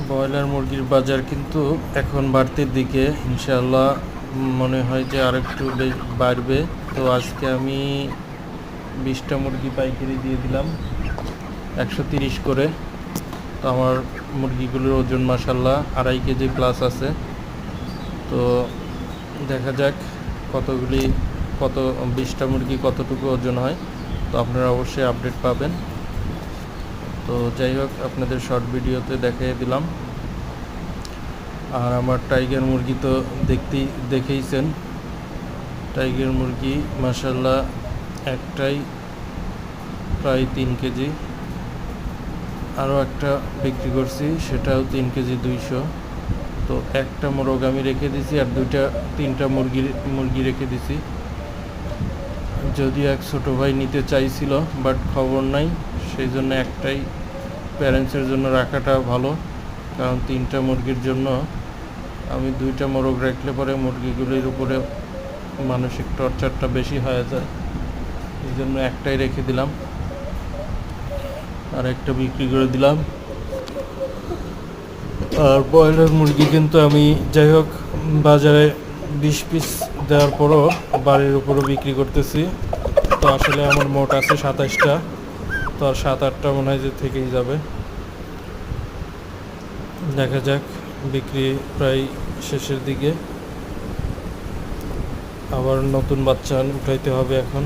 Broiler মুরগির বাজার কিন্তু এখন বাড়তির দিকে, ইনশাআল্লাহ মনে হয় যে আরেকটু বেশ বাড়বে। তো আজকে আমি 20টা মুরগি পাইকারি দিয়ে দিলাম 130 করে। তো আমার মুরগিগুলোর ওজন মাশাআল্লাহ 2.5 কেজি প্লাস আছে। তো দেখা যাক কত 20টা মুরগি কতটুকু ওজন হয়। তো আপনারা অবশ্যই আপডেট পাবেন। তো যাই হোক, আপনাদের শর্ট ভিডিওতে দেখিয়ে দিলাম। আর আমার টাইগার মুরগি তো দেখেইছেন। টাইগার মুরগি মাশাআল্লাহ একটাই প্রায় 3 কেজি। আরও একটা বিক্রি করছি, সেটাও 3 কেজি 200। তো একটা মোরগ আমি রেখে দিছি আর 3টা মুরগি রেখে দিছি। যদিও এক ছোটো ভাই নিতে চাইছিল, বাট খবর নাই, সেই জন্য একটাই প্যারেন্টসের জন্য রাখাটা ভালো। কারণ 3টা মুরগির জন্য আমি 2টা মোরগ রাখলে পরে মুরগিগুলির উপরে মানসিক টর্চারটা বেশি হয়ে যায়। এই জন্য একটাই রেখে দিলাম আর একটা বিক্রি করে দিলাম। আর ব্রয়লার মুরগি কিন্তু আমি যাই হোক বাজারে 20 পিস দেওয়ার পরও বাড়ির উপরও বিক্রি করতেছি। তো আসলে আমার মোট আছে 27টা। তো আর 7-8টা মনে হয় যে থেকেই যাবে। দেখা যাক, বিক্রি প্রায় শেষের দিকে। আবার নতুন বাচ্চা উঠাইতে হবে এখন।